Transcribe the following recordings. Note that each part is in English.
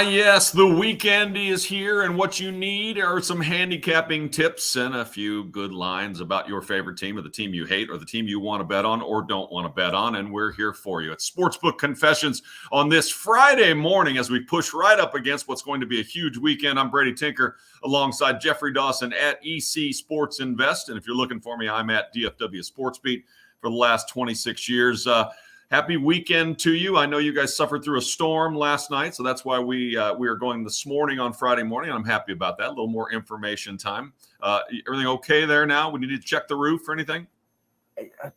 Yes, the weekend is here, and what you need are some handicapping tips and a few good lines about your favorite team or the team you hate or the team you want to bet on or don't want to bet on, and we're here for you. It's Sportsbook Confessions on this Friday morning as we push right up against what's going to be a huge weekend. I'm Brady Tinker alongside Jeffrey Dawson at EC Sports Invest, and if you're looking for me, I'm at DFW Sports Beat for the last 26 years. Happy weekend to you. I know you guys suffered through a storm last night, so that's why we are going this morning on Friday morning. I'm happy about that. A little more information time. Everything okay there now? We need to check the roof or anything?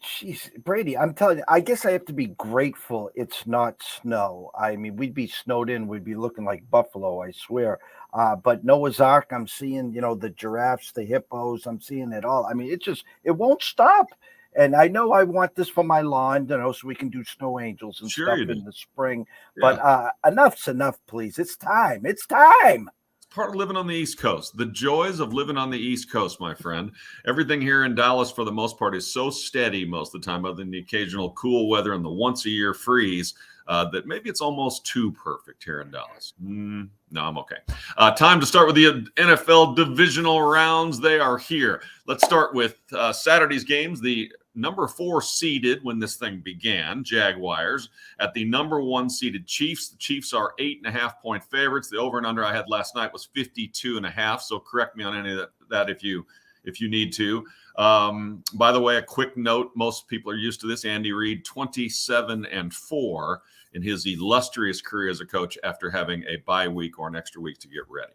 Jeez, Brady, I'm telling you, I guess I have to be grateful it's not snow. I mean, we'd be snowed in. We'd be looking like Buffalo, I swear. But Noah's Ark, I'm seeing, the giraffes, the hippos. I'm seeing it all. I mean, it won't stop. And I know I want this for my lawn, so we can do snow angels and Sure stuff you do. in the spring. Yeah. But enough's enough, please. It's time. It's time. Part of living on the East Coast. The joys of living on the East Coast, my friend. Everything here in Dallas, for the most part, is so steady most of the time, other than the occasional cool weather and the once-a-year freeze, that maybe it's almost too perfect here in Dallas. No, I'm okay. Time to start with the NFL divisional rounds. They are here. Let's start with Saturday's games. The number 4 seeded when this thing began, Jaguars, at the number 1 seeded Chiefs. The Chiefs are 8.5-point favorites. The over and under I had last night was 52.5. So correct me on any of that if you need to. By the way, a quick note: most people are used to this. Andy Reid, 27-4 in his illustrious career as a coach after having a bye week or an extra week to get ready.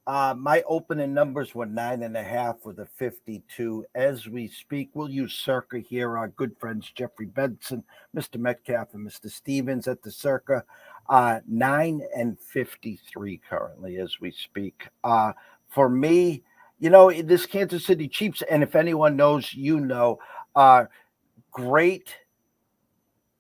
My opening numbers were 9.5 with a 52. As we speak, we'll use Circa here. Our good friends Jeffrey Benson, Mr. Metcalf, and Mr. Stevens at the Circa. 9.53 currently as we speak. For me, this Kansas City Chiefs, and if anyone knows, great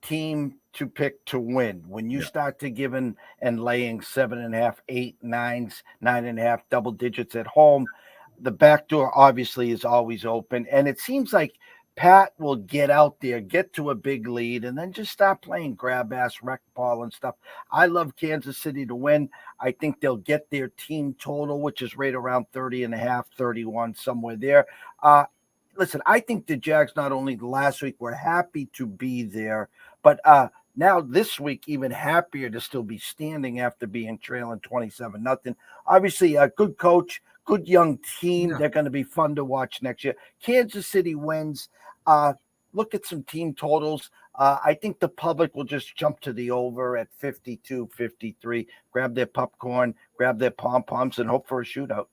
team to pick to win. When you start to giving and laying 7.5, 8, 9s, 9.5 double digits at home, the back door obviously is always open. And it seems like Pat will get out there, get to a big lead, and then just start playing grab ass, wreck ball and stuff. I love Kansas City to win. I think they'll get their team total, which is right around 30.5, 31, somewhere there. Listen, I think the Jags, not only last week, were happy to be there, but now this week, even happier to still be standing after being trailing 27-0. Obviously, a good coach, good young team. Yeah. They're going to be fun to watch next year. Kansas City wins. Look at some team totals. I think the public will just jump to the over at 52, 53, grab their popcorn, grab their pom-poms, and hope for a shootout.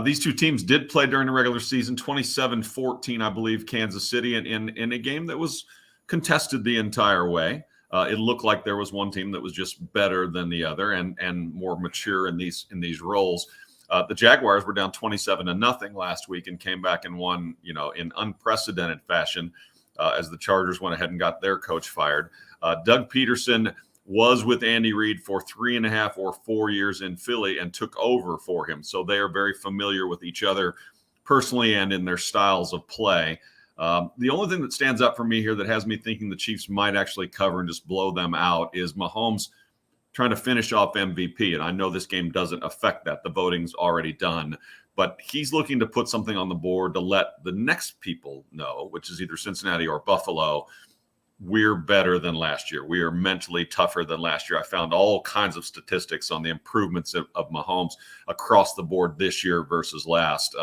These two teams did play during the regular season, 27-14, I believe, Kansas City, in a game that was contested the entire way. It looked like there was one team that was just better than the other and more mature in these roles. The Jaguars were down 27-0 last week and came back and won, in unprecedented fashion as the Chargers went ahead and got their coach fired. Doug Peterson was with Andy Reid for 3.5 or 4 years in Philly and took over for him. So they are very familiar with each other personally and in their styles of play. The only thing that stands out for me here that has me thinking the Chiefs might actually cover and just blow them out is Mahomes trying to finish off MVP. And I know this game doesn't affect that. The voting's already done. But he's looking to put something on the board to let the next people know, which is either Cincinnati or Buffalo, we're better than last year. We are mentally tougher than last year. I found all kinds of statistics on the improvements of Mahomes across the board this year versus last.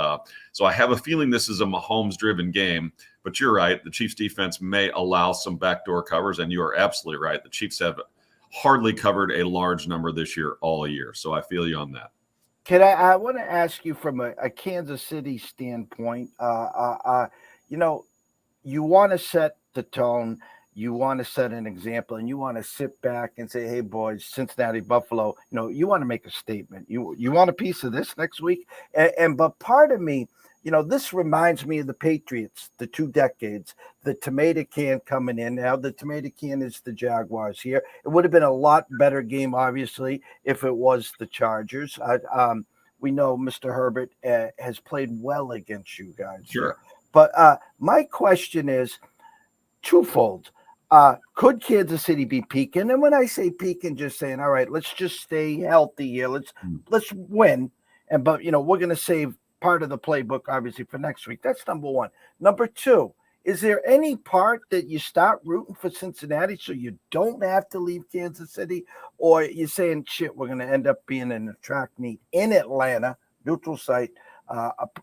So I have a feeling this is a Mahomes-driven game. But you're right. The Chiefs defense may allow some backdoor covers, and you are absolutely right. The Chiefs have hardly covered a large number this year all year. So I feel you on that. I want to ask you from a Kansas City standpoint, you want to set the tone. You want to set an example, and you want to sit back and say, hey, boys, Cincinnati, Buffalo, you want to make a statement. You want a piece of this next week? But part of me, this reminds me of the Patriots, the 2 decades, the tomato can coming in. Now the tomato can is the Jaguars here. It would have been a lot better game, obviously, if it was the Chargers. We know Mr. Herbert has played well against you guys. Sure. But my question is twofold. Could Kansas City be peaking? And when I say peaking, just saying, all right, let's just stay healthy here. Let's win. But we're going to save part of the playbook, obviously, for next week. That's number one. Number two, is there any part that you start rooting for Cincinnati so you don't have to leave Kansas City? Or you're saying, shit, we're going to end up being in a track meet in Atlanta, neutral site,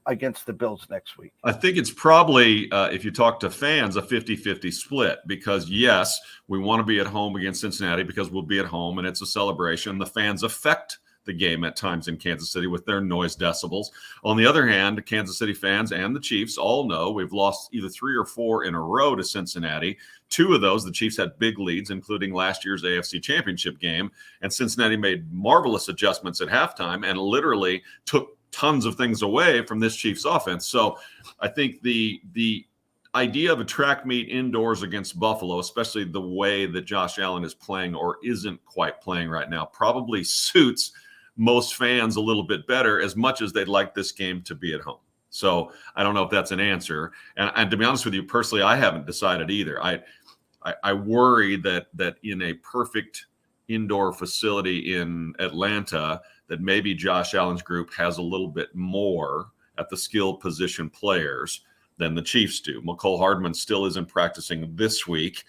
against the Bills next week? I think it's probably, if you talk to fans, a 50-50 split because, yes, we want to be at home against Cincinnati because we'll be at home and it's a celebration. The fans affect the game at times in Kansas City with their noise decibels. On the other hand, Kansas City fans and the Chiefs all know we've lost either 3 or 4 in a row to Cincinnati. 2 of those, the Chiefs had big leads, including last year's AFC Championship game. And Cincinnati made marvelous adjustments at halftime and literally took tons of things away from this Chiefs offense. So I think the idea of a track meet indoors against Buffalo, especially the way that Josh Allen is playing or isn't quite playing right now, probably suits most fans a little bit better, as much as they'd like this game to be at home. So I don't know if that's an answer. And to be honest with you, personally, I haven't decided either. I worry that in a perfect indoor facility in Atlanta, that maybe Josh Allen's group has a little bit more at the skill position players than the Chiefs do. McCole Hardman still isn't practicing this week.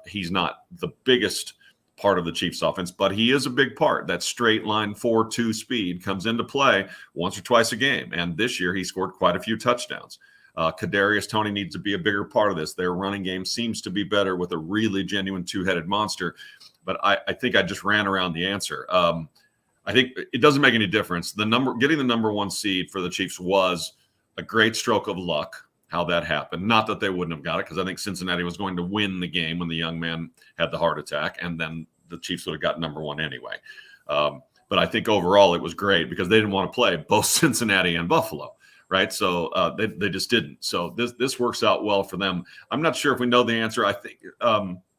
He's not the biggest part of the Chiefs offense, but he is a big part. That straight line 4-2 speed comes into play once or twice a game. And this year he scored quite a few touchdowns. Kadarius Toney needs to be a bigger part of this. Their running game seems to be better with a really genuine 2-headed monster. But I think I just ran around the answer. I think it doesn't make any difference. Getting the number 1 seed for the Chiefs was a great stroke of luck, how that happened. Not that they wouldn't have got it, because I think Cincinnati was going to win the game when the young man had the heart attack, and then the Chiefs would have got number 1 anyway. But I think overall it was great because they didn't want to play both Cincinnati and Buffalo, right? So they just didn't. So this works out well for them. I'm not sure if we know the answer. I think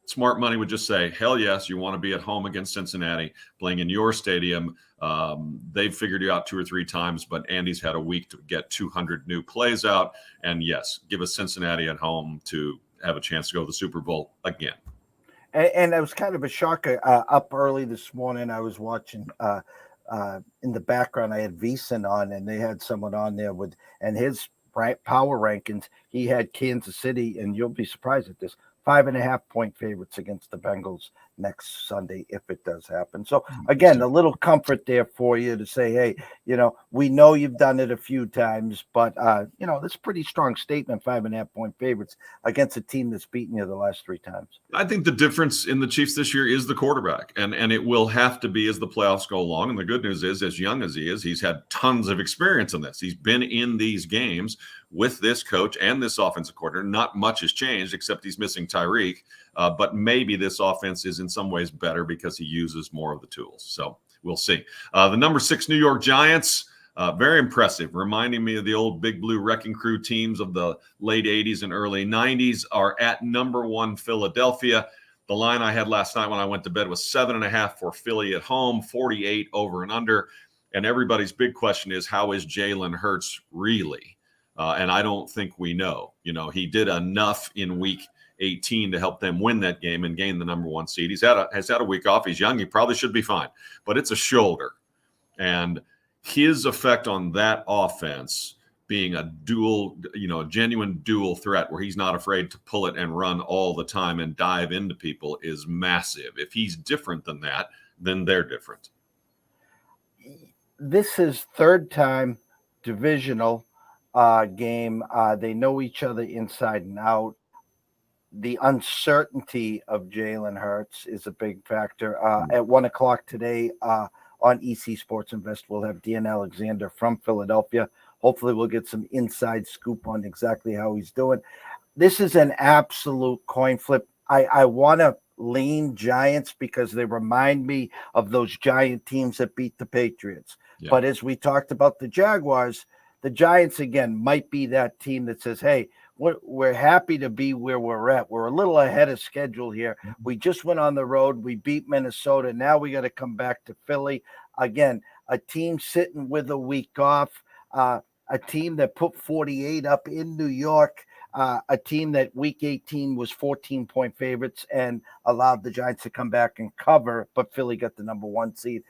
smart money would just say, hell yes, you want to be at home against Cincinnati, playing in your stadium. They've figured you out 2 or 3 times, but Andy's had a week to get 200 new plays out. And yes, give us Cincinnati at home to have a chance to go to the Super Bowl again. And it was kind of a shocker. Up early this morning, I was watching in the background, I had VSiN on, and they had someone on there and his power rankings. He had Kansas City, and you'll be surprised at this, 5.5-point favorites against the Bengals next Sunday if it does happen. So again, a little comfort there for you to say, hey, we know you've done it a few times, but that's a pretty strong statement, 5.5-point favorites against a team that's beaten you the last 3 times. I think the difference in the Chiefs this year is the quarterback, and it will have to be as the playoffs go along. And the good news is, as young as he is, he's had tons of experience in this. He's been in these games with this coach and this offensive coordinator. Not much has changed except he's missing Tyreek. But maybe this offense is in some ways better because he uses more of the tools. So we'll see. The number 6 New York Giants, very impressive, reminding me of the old Big Blue Wrecking Crew teams of the late 80s and early 90s, are at number 1 Philadelphia. The line I had last night when I went to bed was 7.5 for Philly at home, 48 over and under. And everybody's big question is, how is Jalen Hurts really? And I don't think we know. He did enough in week 18 to help them win that game and gain the number 1 seed. Has had a week off. He's young. He probably should be fine. But it's a shoulder. And his effect on that offense being a genuine dual threat where he's not afraid to pull it and run all the time and dive into people is massive. If he's different than that, then they're different. This is 3rd time divisional game. They know each other inside and out. The uncertainty of Jalen Hurts is a big factor. At 1:00 today on EC Sports Invest, we'll have Dan Alexander from Philadelphia. Hopefully we'll get some inside scoop on exactly how he's doing. This is an absolute coin flip. I want to lean Giants because they remind me of those Giant teams that beat the Patriots. Yeah. But as we talked about the Jaguars, the Giants, again, might be that team that says, hey, we're happy to be where we're at. We're a little ahead of schedule here. We just went on the road. We beat Minnesota. Now we got to come back to Philly. Again, a team sitting with a week off, a team that put 48 up in New York. a team that week 18 was 14-point favorites and allowed the Giants to come back and cover, but Philly got the number 1 seed.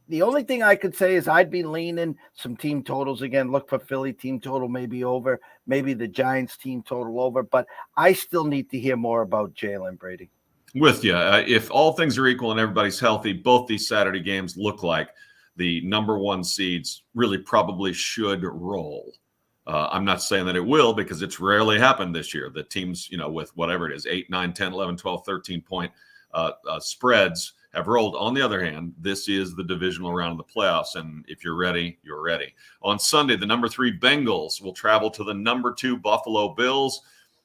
The only thing I could say is I'd be leaning some team totals again. Look for Philly team total maybe over, maybe the Giants team total over, but I still need to hear more about Jalen, Brady. With you. If all things are equal and everybody's healthy, both these Saturday games look like the number 1 seeds really probably should roll. I'm not saying that it will, because it's rarely happened this year. The teams, with whatever it is, 8, 9, 10, 11, 12, 13-point spreads have rolled. On the other hand, this is the divisional round of the playoffs, and if you're ready, you're ready. On Sunday, the number 3 Bengals will travel to the number 2 Buffalo Bills.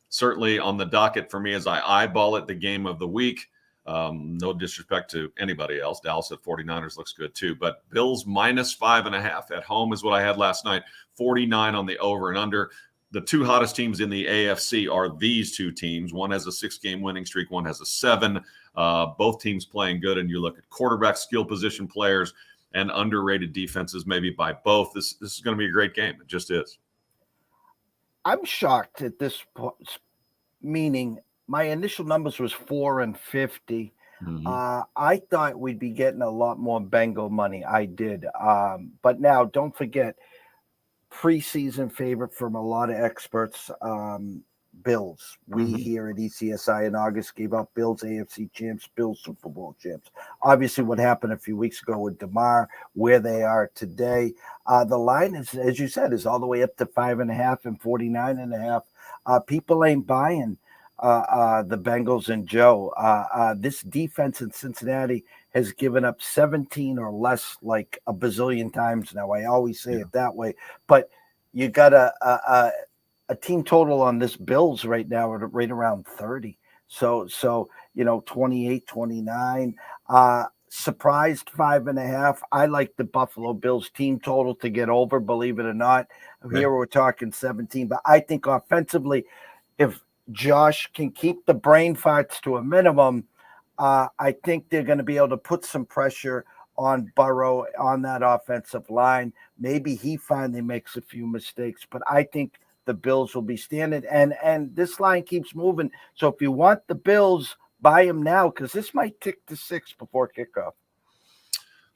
Certainly on the docket for me as I eyeball it, the game of the week. No disrespect to anybody else. Dallas at 49ers looks good too, but Bills -5.5 at home is what I had last night. 49 on the over and under. The 2 hottest teams in the AFC are these 2 teams. One has a 6-game winning streak. One has a 7. Both teams playing good, and you look at quarterback, skill position players, and underrated defenses maybe by both. This is going to be a great game. It just is. I'm shocked at this point, meaning my initial numbers was 4 and 50. I thought we'd be getting a lot more Bengal money. I did. But now don't forget, preseason favorite from a lot of experts, Bills. We here at ECSI in August gave up Bills AFC champs, Bills Super Bowl champs. Obviously, what happened a few weeks ago with DeMar, where they are today, the line is, as you said, is all the way up to 5.5 and 49.5. People ain't buying the Bengals and Joe. This defense in Cincinnati has given up 17 or less like a bazillion times now. I always say it that way, but you got a team total on this Bills right now at right around 30. So 28, 29. Surprised 5.5. I like the Buffalo Bills team total to get over, believe it or not. Here we're talking 17, but I think offensively, if Josh can keep the brain farts to a minimum, I think they're going to be able to put some pressure on Burrow on that offensive line. Maybe he finally makes a few mistakes, but I think the Bills will be standing, and this line keeps moving. So if you want the Bills, buy them now, because this might tick to 6 before kickoff.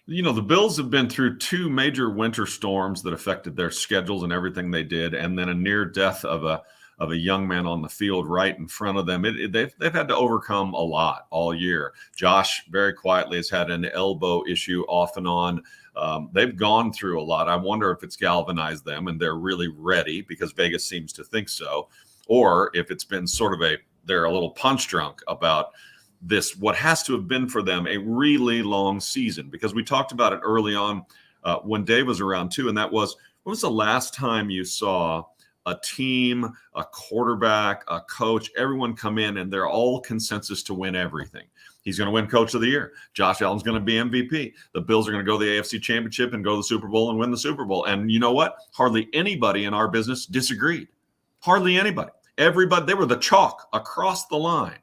The Bills have been through 2 major winter storms that affected their schedules and everything they did, and then a near death of a young man on the field right in front of them. They've had to overcome a lot all year. Josh, very quietly, has had an elbow issue off and on. They've gone through a lot. I wonder if it's galvanized them and they're really ready, because Vegas seems to think so, or if it's been sort of they're a little punch drunk about this, what has to have been for them a really long season, because we talked about it early on when Dave was around too, and that was, when was the last time you saw a team, a quarterback, a coach, everyone come in and they're all consensus to win everything? He's going to win Coach of the Year. Josh Allen's going to be MVP. The Bills are going to go to the AFC Championship and go to the Super Bowl and win the Super Bowl. And you know what? Hardly anybody in our business disagreed. Hardly anybody. Everybody, they were the chalk across the line.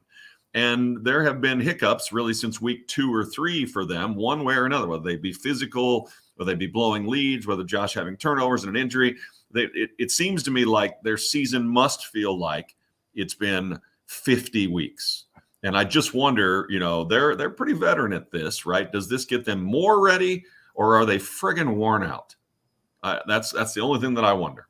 And there have been hiccups really since week 2 or 3 for them, one way or another, whether they be physical, whether they be blowing leads, whether Josh having turnovers and an injury. It seems to me like their season must feel like it's been 50 weeks. And I just wonder, they're pretty veteran at this, right? Does this get them more ready, or are they friggin' worn out? That's the only thing that I wonder.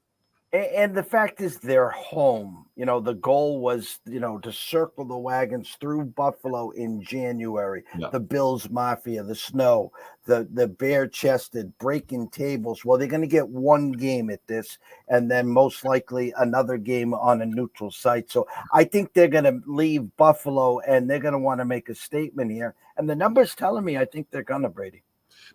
And the fact is, they're home. The goal was, to circle the wagons through Buffalo in January. Yeah. The Bills Mafia, the snow, the bare-chested, breaking tables. Well, they're going to get one game at this, and then most likely another game on a neutral site. So I think they're going to leave Buffalo, and they're going to want to make a statement here. And the numbers telling me I think they're going to, Brady.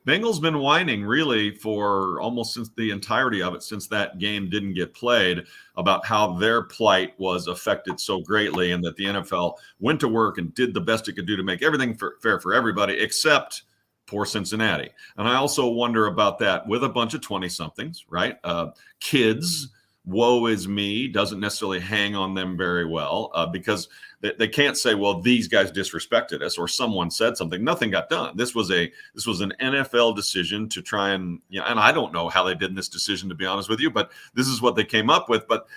Bengals been whining really for almost since the entirety of it, since that game didn't get played, about how their plight was affected so greatly, and that the NFL went to work and did the best it could do to make everything fair for everybody except poor Cincinnati. And I also wonder about that with a bunch of 20-somethings, right? Kids woe is me doesn't necessarily hang on them very well because they can't say, well, these guys disrespected us or someone said something. Nothing got done. This was an NFL decision to try and, and I don't know how they did in this decision, to be honest with you, but this is what they came up with. But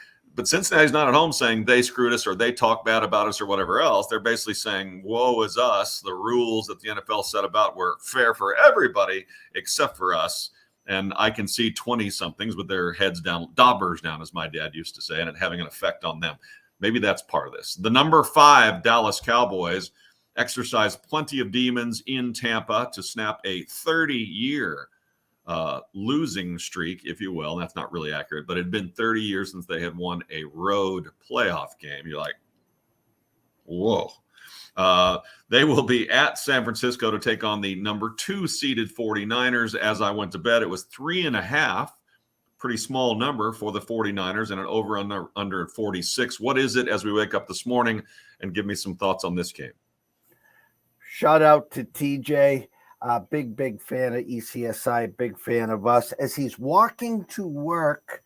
Cincinnati's not at home saying they screwed us or they talk bad about us or whatever else. They're basically saying, woe is us. The rules that the NFL set about were fair for everybody except for us. And I can see 20-somethings with their heads down, daubers down, as my dad used to say, and it having an effect on them. Maybe that's part of this. The number 5 Dallas Cowboys exercised plenty of demons in Tampa to snap a 30-year losing streak, if you will. And that's not really accurate, but it had been 30 years since they had won a road playoff game. You're like, whoa. They will be at San Francisco to take on the number 2 seeded 49ers. As I went to bed, it was 3.5, pretty small number for the 49ers, and an over under 46. What is it as we wake up this morning? And give me some thoughts on this game. Shout out to TJ. Big fan of ECSI, big fan of us as he's walking to work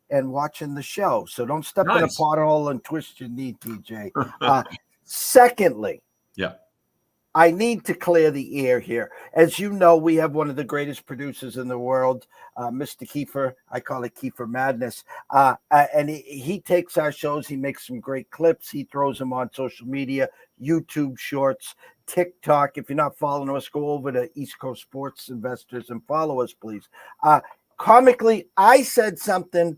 and watching the show. So don't step in a pothole and twist your knee, TJ. Secondly, I need to clear the air here. As you know, we have one of the greatest producers in the world, Mr. Kiefer. I call it Kiefer Madness. And he takes our shows. He makes some great clips. He throws them on social media, YouTube Shorts, TikTok. If you're not following us, go over to East Coast Sports Investors and follow us, please. Comically, I said something,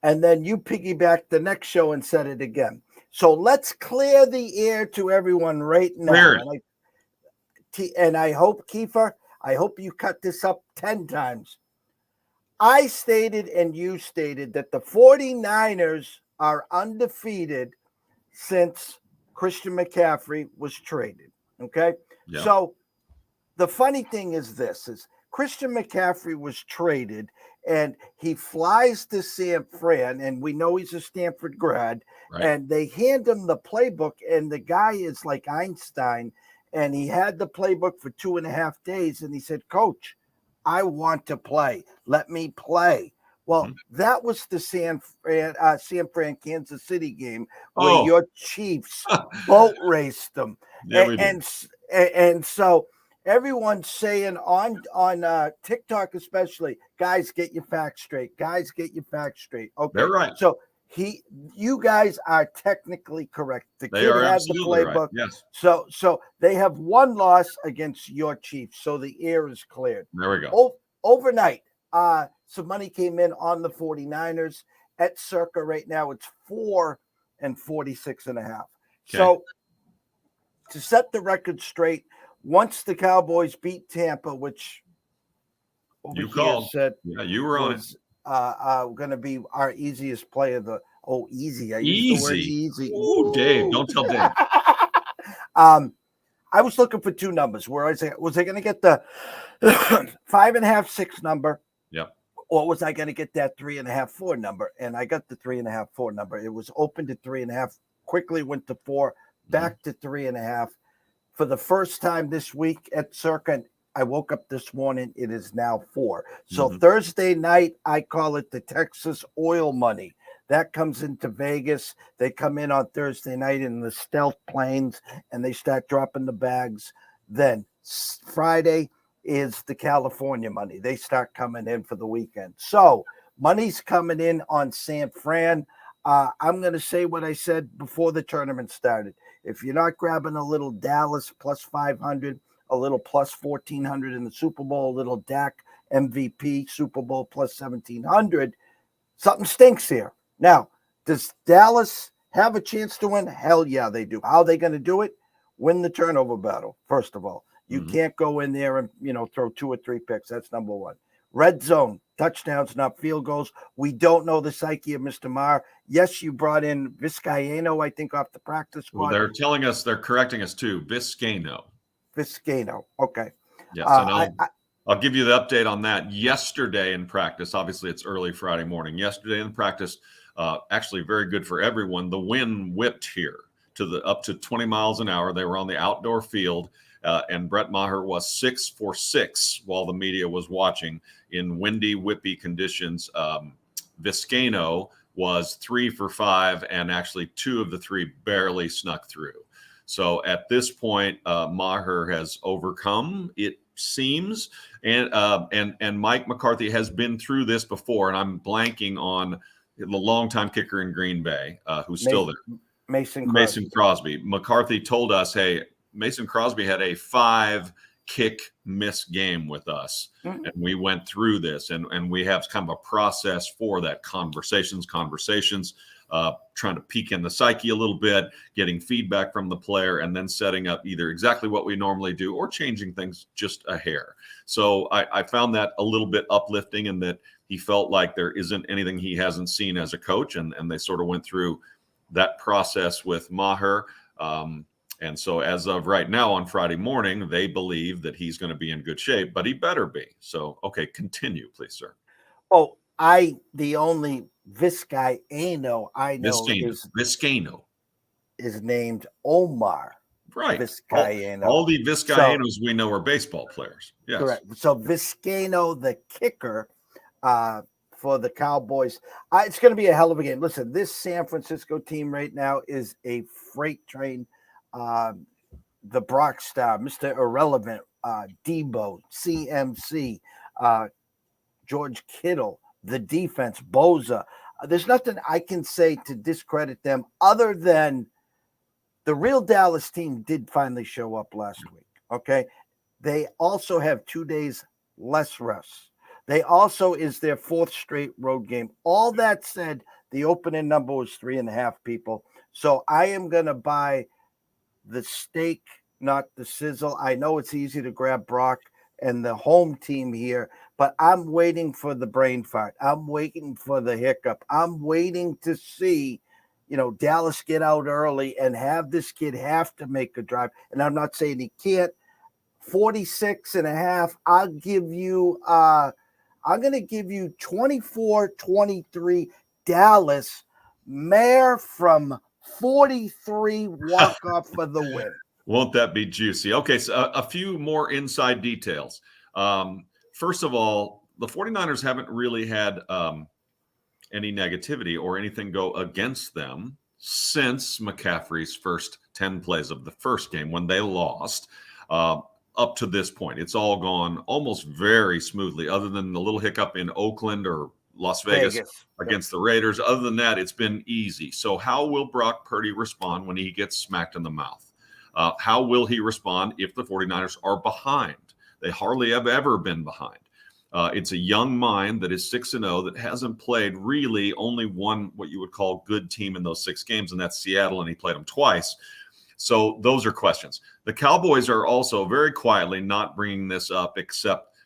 and then you piggybacked the next show and said it again. So let's clear the air to everyone right now. And I hope, Kiefer, I hope you cut this up 10 times. I stated and you stated that the 49ers are undefeated since Christian McCaffrey was traded. Okay? Yeah. So the funny thing is this, is Christian McCaffrey was traded and he flies to San Fran, and we know he's a Stanford grad, and they hand him the playbook, and the guy is like Einstein, and he had the playbook for 2.5 days, and he said, Coach, I want to play. Let me play. Well, that was the San Fran, Kansas City game where your Chiefs boat raced them. And so everyone's saying on TikTok especially, guys, get your facts straight. Guys, get your facts straight. Okay. They're right. So you guys are technically correct. The they kid are had the playbook. Right. Yes. So they have one loss against your Chiefs. So the air is cleared. There we go. Overnight, some money came in on the 49ers at circa right now. It's 4.46.5. Okay. So to set the record straight, once the Cowboys beat Tampa, which you called, said, you were on it. Going to be our easiest play of the easy. I easy. Used the word easy. Ooh, Dave, don't tell Dave. I was looking for 2 numbers. Where was I going to get the 5.5, 6 number? Yep. Or was I going to get that 3.5, 4 number? And I got the 3.5, 4 number. It was open to 3.5, quickly went to 4, back to 3.5. For the first time this week at circa, I woke up this morning, it is now 4. So Thursday night, I call it the Texas oil money. That comes into Vegas. They come in on Thursday night in the stealth planes, and they start dropping the bags. Then Friday is the California money. They start coming in for the weekend. So money's coming in on San Fran. I'm going to say what I said before the tournament started. If you're not grabbing a little Dallas plus 500, a little plus 1,400 in the Super Bowl, a little Dak MVP Super Bowl plus 1,700, something stinks here. Now, does Dallas have a chance to win? Hell yeah, they do. How are they going to do it? Win the turnover battle, first of all. You can't go in there and, throw 2 or 3 picks. That's number 1. Red zone, touchdowns, not field goals. We don't know the psyche of Mr. Maher. Yes, you brought in Vizcaino, I think, off the practice squad. Well, they're correcting us too. Vizcaino. Okay. Yes, and I'll give you the update on that. Yesterday in practice, obviously it's early Friday morning. Yesterday in practice, actually very good for everyone. The wind whipped here to up to 20 miles an hour. They were on the outdoor field. And Brett Maher was 6 for 6 while the media was watching in windy, whippy conditions. Vizcaino was 3 for 5, and actually 2 of the 3 barely snuck through. So at this point, Maher has overcome, it seems, and Mike McCarthy has been through this before, and I'm blanking on the longtime kicker in Green Bay, who's still there. Mason Crosby. McCarthy told us, hey, Mason Crosby had a 5 kick miss game with us. Mm-hmm. And we went through this, and we have kind of a process for that. Conversations, trying to peek in the psyche a little bit, getting feedback from the player, and then setting up either exactly what we normally do or changing things just a hair. So I found that a little bit uplifting, in that he felt like there isn't anything he hasn't seen as a coach, and they sort of went through that process with Maher. And so as of right now on Friday morning, they believe that he's going to be in good shape, but he better be. So, okay, continue, please, sir. Oh, the only Vizcaino I know Vizcaino is named Omar. Right. Vizcaino. All the Vizcaínos we know are baseball players. Yes. Correct. So Vizcaino, the kicker, for the Cowboys. It's going to be a hell of a game. Listen, this San Francisco team right now is a freight train. The Brock Star, Mr. Irrelevant, Debo, CMC, George Kittle, the defense, Boza. There's nothing I can say to discredit them other than the real Dallas team did finally show up last week. Okay. They also have 2 days less rest. They also is their 4th straight road game. All that said, the opening number was 3.5 people. So I am going to buy the steak, not the sizzle. I know it's easy to grab Brock and the home team here, but I'm waiting for the brain fart. I'm waiting for the hiccup. I'm waiting to see, Dallas get out early and have this kid have to make a drive. And I'm not saying he can't. 46.5. I'll give you, I'm going to give you 24-23 Dallas. Mayor from 43 walk off for the win. Won't that be juicy? Okay, so a few more inside details. First of all, the 49ers haven't really had any negativity or anything go against them since McCaffrey's first 10 plays of the first game when they lost. Up to this point, it's all gone almost very smoothly, other than the little hiccup in Oakland or Las Vegas against the Raiders. Other than that, it's been easy. So how will Brock Purdy respond when he gets smacked in the mouth? How will he respond if the 49ers are behind? They hardly have ever been behind. It's a young mind that is 6-0 that hasn't played really only one what you would call good team in those 6 games, and that's Seattle, and he played them twice. So those are questions. The Cowboys are also very quietly not bringing this up except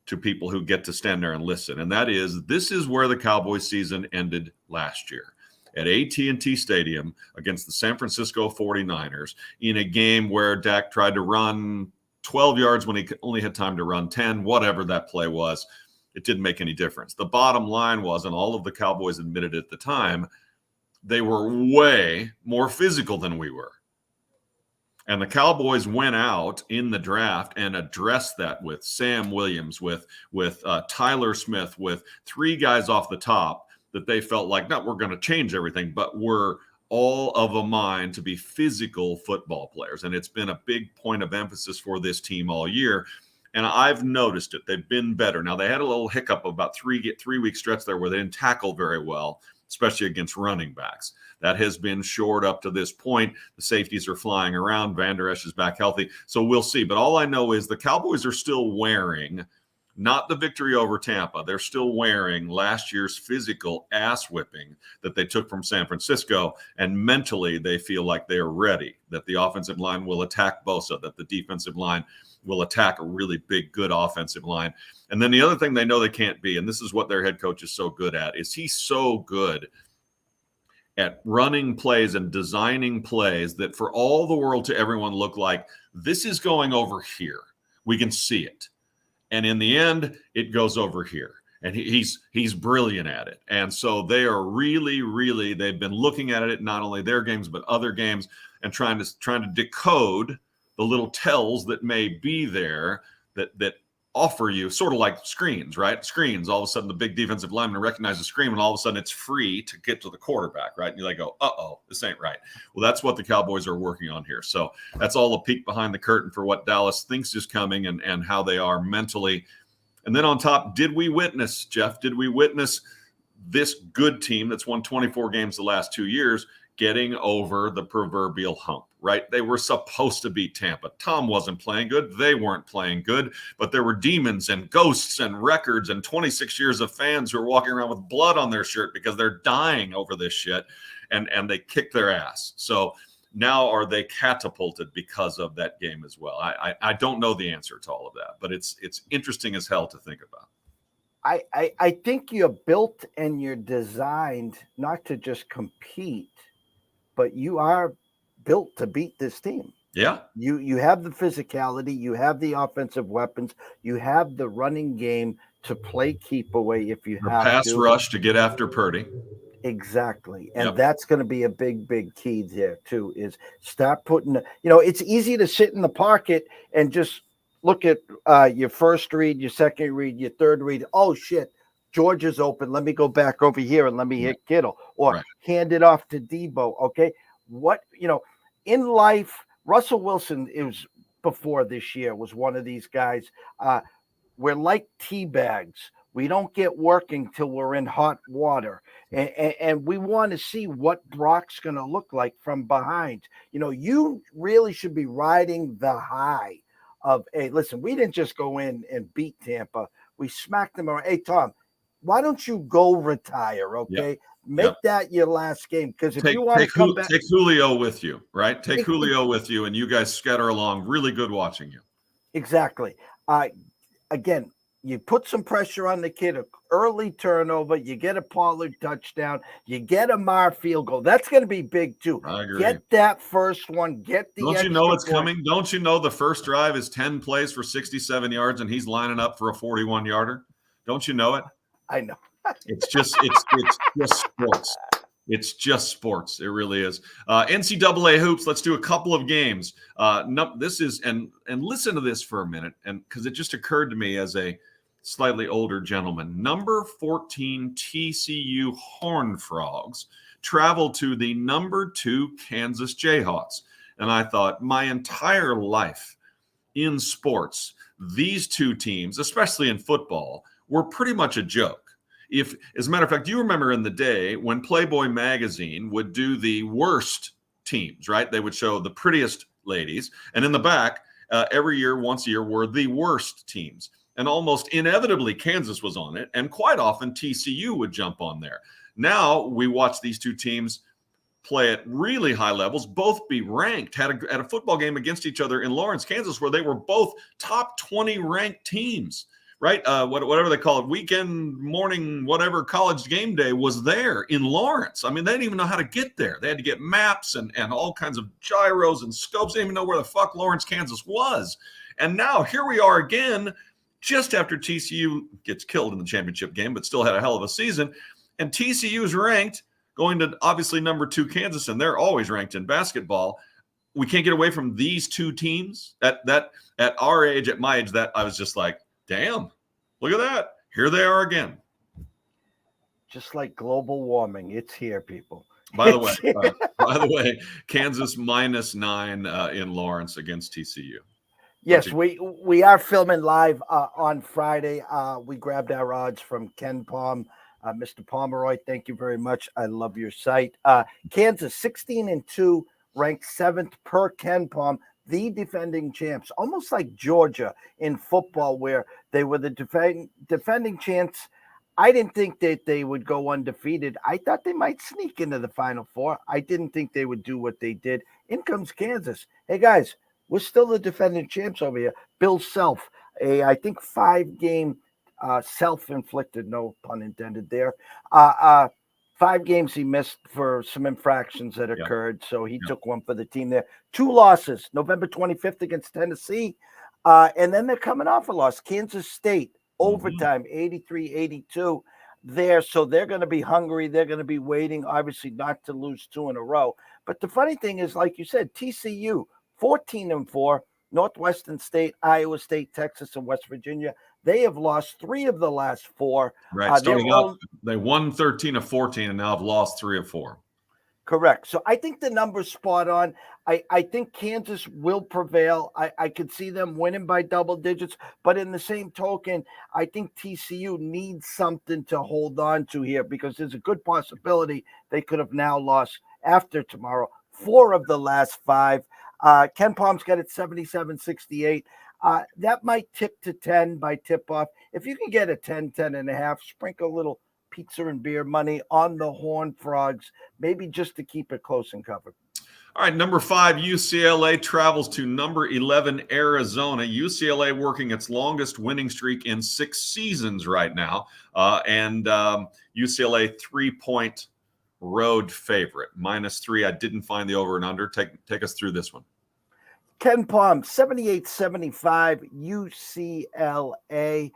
to people who get to stand there and listen. And that is, this is where the Cowboys season ended last year at AT&T Stadium against the San Francisco 49ers in a game where Dak tried to run 12 yards when he only had time to run 10, whatever that play was. It didn't make any difference. The bottom line was, and all of the Cowboys admitted at the time, they were way more physical than we were. And the Cowboys went out in the draft and addressed that with Sam Williams, with Tyler Smith, with 3 guys off the top that they felt like, no, we're going to change everything, but we're all of a mind to be physical football players. And it's been a big point of emphasis for this team all year. And I've noticed it. They've been better. Now, they had a little hiccup about 3-week stretch there where they didn't tackle very well, especially against running backs. That has been shored up to this point. The safeties are flying around. Van Der Esch is back healthy. So we'll see. But all I know is the Cowboys are still wearing, not the victory over Tampa, they're still wearing last year's physical ass whipping that they took from San Francisco. And mentally, they feel like they're ready, that the offensive line will attack Bosa, that the defensive line will attack a really big, good offensive line. And then the other thing they know they can't be, and this is what their head coach is so good at, is he's so good at running plays and designing plays that for all the world to everyone look like this is going over here. We can see it. And in the end, it goes over here. And he's brilliant at it. And so they are really, they've been looking at it, not only their games, but other games, and trying to decode the little tells that may be there that offer you sort of like screens, right? Screens. All of a sudden, the big defensive lineman recognizes the screen, and all of a sudden, it's free to get to the quarterback, right? And you like go, "Uh-oh, this ain't right." Well, that's what the Cowboys are working on here. So that's all a peek behind the curtain for what Dallas thinks is coming and how they are mentally. And then on top, did we witness, Jeff? Did we witness this good team that's won 24 games the last 2 years getting over the proverbial hump, right? They were supposed to beat Tampa. Tom wasn't playing good. They weren't playing good, but there were demons and ghosts and records and 26 years of fans who are walking around with blood on their shirt because they're dying over this shit, and they kicked their ass. So now are they catapulted because of that game as well? I don't know the answer to all of that, but it's interesting as hell to think about. I think you're built and you're designed not to just compete, but you are built to beat this team. Yeah. You have the physicality, you have the offensive weapons, you have the running game to play keep away if you have pass to. rush to get after Purdy. Exactly. And Yep. that's going to be a big key there too, is start putting, it's easy to sit in the pocket and just look at your first read, your second read, your third read. Oh shit, George is open. Let me go back over here and let me hit Kittle, or hand it off to Debo. Okay. In life, Russell Wilson is before this year was one of these guys. We're like tea bags. We don't get working till we're in hot water. And we want to see what Brock's going to look like from behind. You really should be riding the high of, hey, listen, we didn't just go in and beat Tampa. We smacked them around. Hey, Tom, why don't you go retire, okay? Yep. Make that your last game. Because if you want to come back. Take Julio with you, right? Take Julio with you, and you guys scatter along. Really good watching you. Exactly. Again, you put some pressure on the kid, an early turnover, you get a Pollard touchdown, you get a Mar field goal. That's going to be big too. I agree. Get that first one, get the Don't you know it's coming? Don't you know the first drive is 10 plays for 67 yards and he's lining up for a 41-yarder? Don't you know it? I know. It's just sports. It's just sports. It really is. NCAA hoops. Let's do a couple of games. This is and listen to this for a minute, and because it just occurred to me as a slightly older gentleman. Number 14 TCU Horned Frogs traveled to the number 2 Kansas Jayhawks, and I thought my entire life in sports, these two teams, especially in football, were pretty much a joke. If, as a matter of fact, you remember in the day when Playboy magazine would do the worst teams, right? They would show the prettiest ladies, and in the back, every year, once a year, were the worst teams. And almost inevitably, Kansas was on it, and quite often TCU would jump on there. Now we watch these two teams play at really high levels, both be ranked, had a football game against each other in Lawrence, Kansas, where they were both top 20 ranked teams. Right? Whatever they call it, weekend, morning, whatever, college game day was there in Lawrence. I mean, they didn't even know how to get there. They had to get maps and all kinds of gyros and scopes. They didn't even know where the fuck Lawrence, Kansas was. And now here we are again, just after TCU gets killed in the championship game, but still had a hell of a season. And TCU is ranked, going to obviously number 2 Kansas, and they're always ranked in basketball. We can't get away from these two teams. At our age, at my age, that I was just like, damn, look at that. Here they are again. Just like global warming, it's here, people. By the way, Kansas -9 in Lawrence against TCU. Yes, we are filming live on Friday. We grabbed our odds from Ken Palm. Mr. Pomeroy, thank you very much. I love your site. Kansas 16-2, ranked 7th per Ken Palm. The defending champs, almost like Georgia in football, where they were the defending champs. I didn't think that they would go undefeated. I thought they might sneak into the Final Four. I didn't think they would do what they did. In comes Kansas. Hey, guys, we're still the defending champs over here. Bill Self, I think 5-game self-inflicted, no pun intended there, 5 games he missed for some infractions that occurred, so he took one for the team there. 2 losses, November 25th against Tennessee, and then they're coming off a loss. Kansas State, overtime, 83-82 there, so they're going to be hungry. They're going to be waiting, obviously, not to lose 2 in a row. But the funny thing is, like you said, TCU, 14-4, Northwestern State, Iowa State, Texas, and West Virginia. They have lost 3 of the last 4. Right. Starting out, they won 13 of 14 and now have lost 3 of 4. Correct. So I think the number's spot on. I think Kansas will prevail. I could see them winning by double digits, but in the same token, I think TCU needs something to hold on to here because there's a good possibility they could have now lost after tomorrow 4 of the last 5. Ken Palm's got it 77-68. That might tip to 10 by tip-off. If you can get a 10, 10.5, sprinkle a little pizza and beer money on the Horned Frogs, maybe just to keep it close and covered. All right, number 5, UCLA travels to number 11, Arizona. UCLA working its longest winning streak in 6 seasons right now. And UCLA 3-point road favorite, -3. I didn't find the over and under. Take us through this one. Ken Palm, 78-75, UCLA.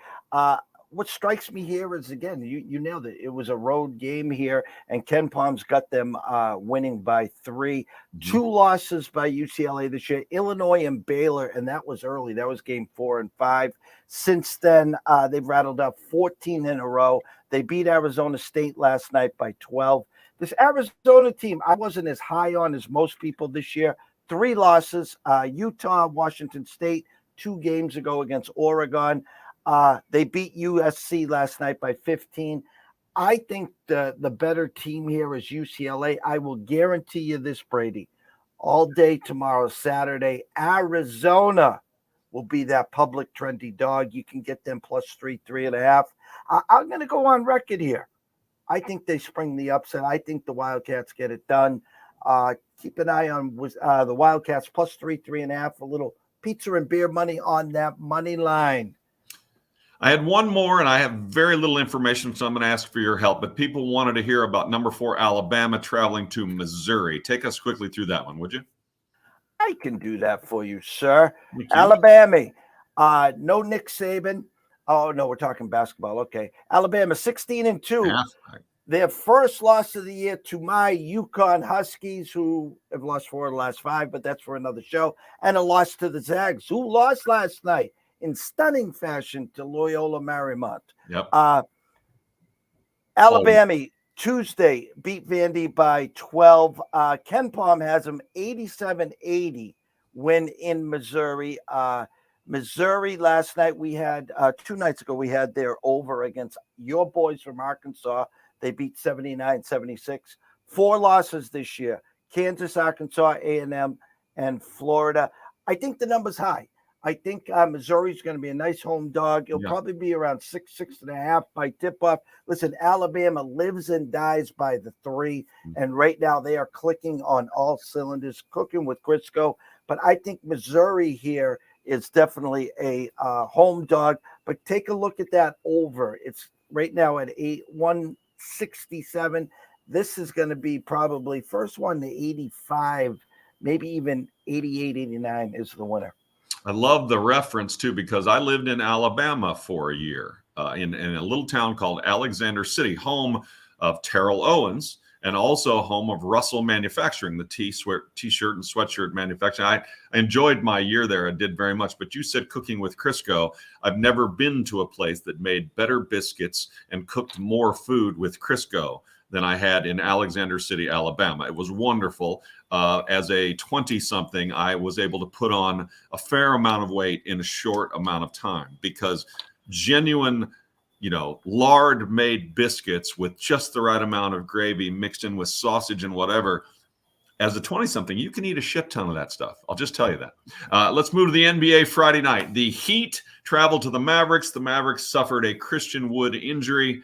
What strikes me here is, again, you nailed it. It was a road game here, and Ken Palm's got them winning by 3. 2 losses by UCLA this year, Illinois and Baylor, and that was early. That was game 4 and 5. Since then, they've rattled up 14 in a row. They beat Arizona State last night by 12. This Arizona team, I wasn't as high on as most people this year. 3 losses, Utah, Washington State, 2 games ago against Oregon. They beat USC last night by 15. I think the better team here is UCLA. I will guarantee you this, Brady. All day tomorrow, Saturday, Arizona will be that public trendy dog. You can get them +3, 3.5. I'm going to go on record here. I think they spring the upset. I think the Wildcats get it done. Keep an eye on the Wildcats +3, 3.5. A little pizza and beer money on that money line. I had one more, and I have very little information, so I'm going to ask for your help. But people wanted to hear about number 4, Alabama traveling to Missouri. Take us quickly through that one, would you? I can do that for you, sir. Alabama, no Nick Saban. Oh, no, we're talking basketball. Okay. Alabama, 16-2. Their first loss of the year to my UConn Huskies, who have lost 4 of the last 5, but that's for another show. And a loss to the Zags, who lost last night in stunning fashion to Loyola Marymount. Yep. Alabama, Tuesday, beat Vandy by 12. Ken Palm has them 87-80 win in Missouri. Missouri last night, we had 2 nights ago, we had their over against your boys from Arkansas. They beat 79-76. 4 losses this year: Kansas, Arkansas, A&M, and Florida. I think the number's high. I think Missouri's going to be a nice home dog. It'll probably be around 6, 6.5 by tip-off. Listen, Alabama lives and dies by the 3, and right now they are clicking on all cylinders, cooking with Crisco. But I think Missouri here is definitely a home dog. But take a look at that over. It's right now at 167. This is going to be probably first one to 85, maybe even 88, 89 is the winner. I love the reference, too, because I lived in Alabama for a year in a little town called Alexander City, home of Terrell Owens and also home of Russell Manufacturing, the T-shirt and sweatshirt manufacturing. I enjoyed my year there. I did very much. But you said cooking with Crisco. I've never been to a place that made better biscuits and cooked more food with Crisco than I had in Alexander City, Alabama. It was wonderful. As a 20-something, I was able to put on a fair amount of weight in a short amount of time because genuine, lard-made biscuits with just the right amount of gravy mixed in with sausage and whatever. As a 20-something, you can eat a shit ton of that stuff. I'll just tell you that. Let's move to the NBA Friday night. The Heat traveled to the Mavericks. The Mavericks suffered a Christian Wood injury.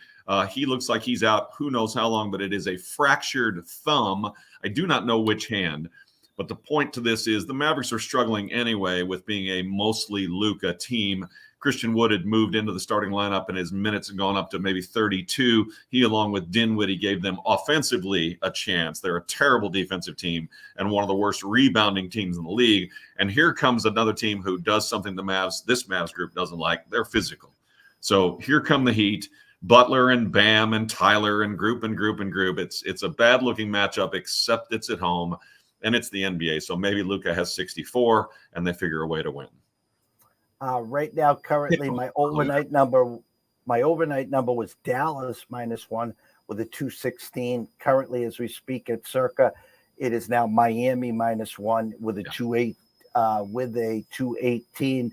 He looks like he's out who knows how long, but it is a fractured thumb. I do not know which hand. But the point to this is the Mavericks are struggling anyway with being a mostly Luka team. Christian Wood had moved into the starting lineup and his minutes had gone up to maybe 32. He, along with Dinwiddie, gave them offensively a chance. They're a terrible defensive team and one of the worst rebounding teams in the league. And here comes another team who does something this Mavs group doesn't like. They're physical. So here come the Heat. Butler and Bam and Tyler and group. It's a bad-looking matchup, except it's at home. and it's the NBA. So maybe Luka has 64 and they figure a way to win. Right now, currently, my overnight number was Dallas -1 with a 216. Currently, as we speak at Circa, it is now Miami -1 with a 218.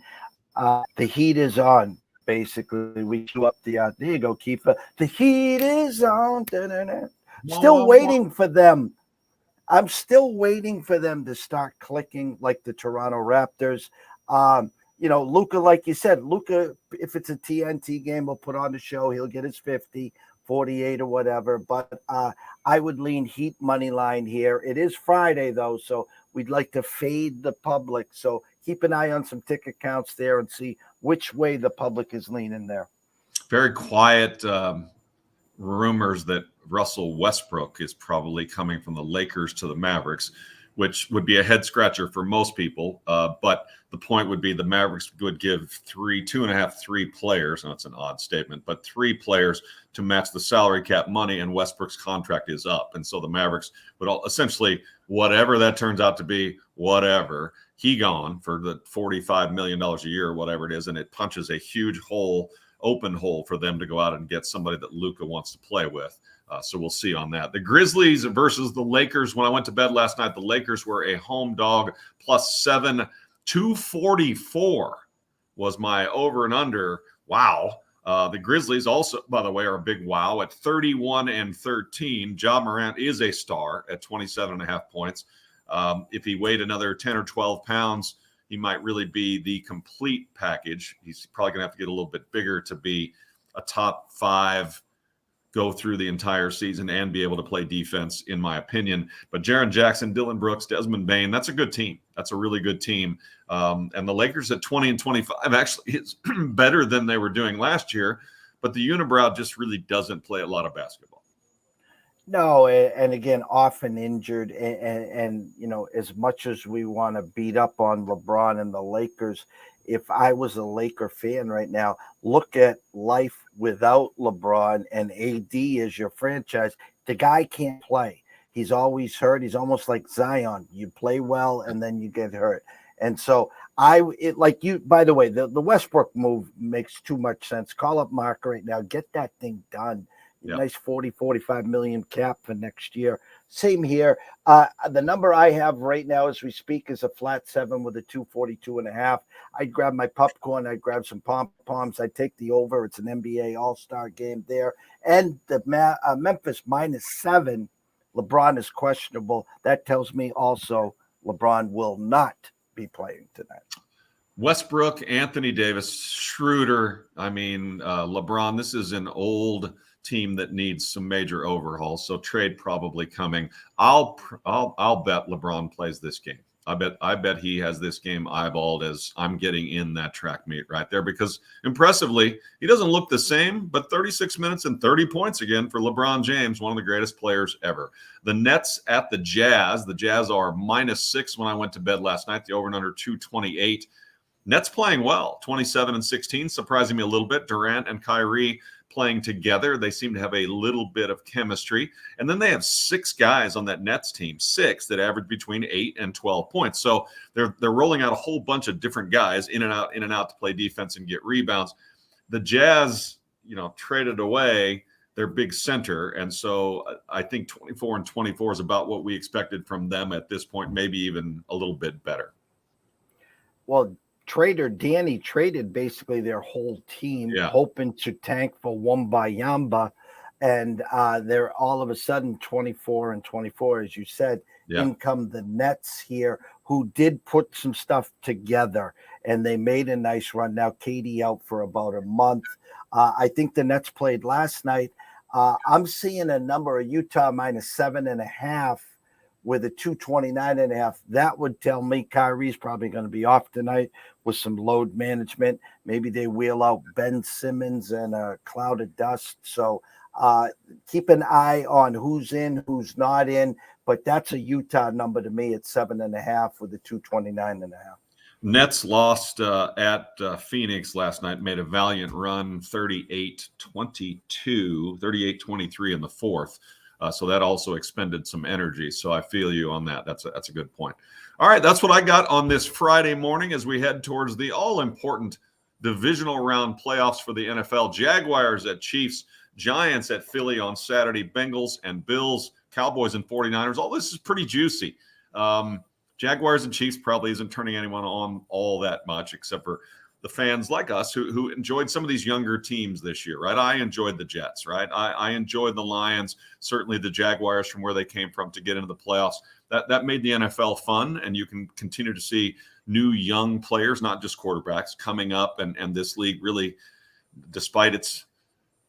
The heat is on. Basically, we queue up the there you go, Kiefer. The heat is on. Da-da-da. Still waiting for them. I'm still waiting for them to start clicking like the Toronto Raptors. Luka, like you said, Luka, if it's a TNT game, will put on the show. He'll get his 50, 48 or whatever. But I would lean Heat money line here. It is Friday, though, so we'd like to fade the public. So keep an eye on some ticket counts there and see which way the public is leaning there. Very quiet rumors that Russell Westbrook is probably coming from the Lakers to the Mavericks, which would be a head scratcher for most people. But the point would be the Mavericks would give two and a half, three players. And that's an odd statement, but three players to match the salary cap money, and Westbrook's contract is up. And so the Mavericks would essentially, whatever that turns out to be, whatever, he gone for the $45 million a year, or whatever it is. And it punches a huge open hole for them to go out and get somebody that Luka wants to play with. So we'll see on that. The Grizzlies versus the Lakers. When I went to bed last night, the Lakers were a home dog +7. 244 was my over and under. Wow. The Grizzlies also, by the way, are a big wow at 31-13. Ja Morant is a star at 27.5 points. If he weighed another 10 or 12 pounds, he might really be the complete package. He's probably going to have to get a little bit bigger to be a top 5, go through the entire season and be able to play defense, in my opinion. But Jaren Jackson, Dylan Brooks, Desmond Bane, that's a good team. That's a really good team. And the Lakers at 20-25 actually is better than they were doing last year. But the unibrow just really doesn't play a lot of basketball. No, and again, often injured. And as much as we want to beat up on LeBron and the Lakers, if I was a Laker fan right now, look at life without LeBron and AD as your franchise. The guy can't play. He's always hurt. He's almost like Zion. You play well and then you get hurt. And so by the way, the Westbrook move makes too much sense. Call up Mark right now. Get that thing done. Yep. Nice 45 million cap for next year. Same here. The number I have right now as we speak is a flat 7 with a 242.5. I'd grab my popcorn. I'd grab some pom-poms. I'd take the over. It's an NBA All-Star game there. And the Memphis -7. LeBron is questionable. That tells me also LeBron will not be playing tonight. Westbrook, Anthony Davis, Schroeder. LeBron, this is an old team that needs some major overhaul. So trade probably coming. I'll bet LeBron plays this game. I bet he has this game eyeballed as I'm getting in that track meet right there, because impressively, he doesn't look the same, but 36 minutes and 30 points again for LeBron James, one of the greatest players ever. The Nets at the Jazz. The Jazz are -6 when I went to bed last night. The over and under 228. Nets playing well, 27-16, surprising me a little bit. Durant and Kyrie playing together. They seem to have a little bit of chemistry. And then they have 6 guys on that Nets team, 6 that average between 8 and 12 points. So they're rolling out a whole bunch of different guys in and out to play defense and get rebounds. The Jazz, traded away their big center. And so I think 24-24 is about what we expected from them at this point, maybe even a little bit better. Well, Danny traded basically their whole team, hoping to tank for Wembayama, and they're all of a sudden 24-24, as you said. In come the Nets here, who did put some stuff together, and they made a nice run. Now KD out for about a month. I think the Nets played last night. I'm seeing a number of Utah -7.5. with a 229.5. That would tell me Kyrie's probably going to be off tonight with some load management. Maybe they wheel out Ben Simmons and a cloud of dust. So keep an eye on who's in, who's not in. But that's a Utah number to me at 7.5 with a 229.5. Nets lost at Phoenix last night, made a valiant run, 38-23 in the fourth. So that also expended some energy. So I feel you on that. That's a good point. All right, that's what I got on this Friday morning as we head towards the all-important divisional round playoffs for the NFL. Jaguars at Chiefs, Giants at Philly on Saturday, Bengals and Bills, Cowboys and 49ers. All this is pretty juicy. Jaguars and Chiefs probably isn't turning anyone on all that much, except for the fans like us who enjoyed some of these younger teams this year, right? I enjoyed the Jets, right? I enjoyed the Lions, certainly the Jaguars from where they came from to get into the playoffs. That made the NFL fun, and you can continue to see new young players, not just quarterbacks, coming up. And this league really, despite its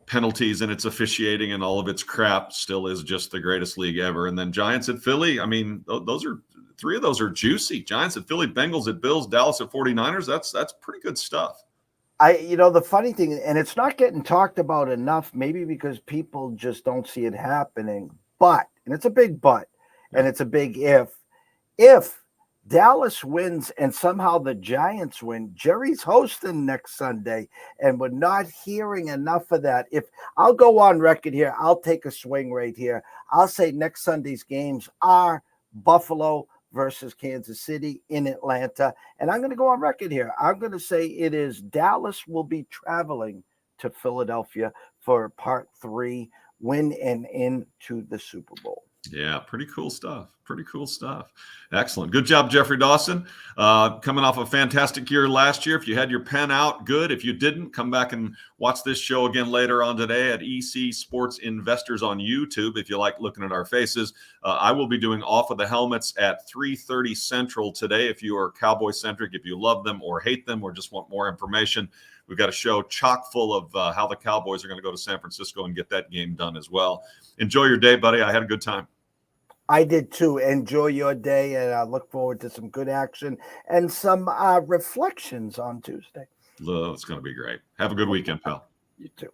penalties and its officiating and all of its crap, still is just the greatest league ever. And then Giants at Philly, I mean, those are three of those are juicy. Giants at Philly, Bengals at Bills, Dallas at 49ers. That's pretty good stuff. The funny thing, and it's not getting talked about enough, maybe because people just don't see it happening, but, and it's a big but, and it's a big if Dallas wins and somehow the Giants win, Jerry's hosting next Sunday, and we're not hearing enough of that. If I'll go on record here, I'll take a swing right here. I'll say next Sunday's games are Buffalo versus Kansas City in Atlanta. And I'm going to go on record here. I'm going to say it is Dallas will be traveling to Philadelphia for part 3, win and into the Super Bowl. Yeah, pretty cool stuff. Pretty cool stuff. Excellent. Good job, Jeffrey Dawson. Coming off a fantastic year last year. If you had your pen out, good. If you didn't, come back and watch this show again later on today at EC Sports Investors on YouTube if you like looking at our faces. I will be doing Off of the Helmets at 3:30 Central today. If you are Cowboy-centric, if you love them or hate them or just want more information, we've got a show chock full of how the Cowboys are going to go to San Francisco and get that game done as well. Enjoy your day, buddy. I had a good time. I did too. Enjoy your day, and I look forward to some good action and some reflections on Tuesday. It's going to be great. Have a good weekend, pal. You too.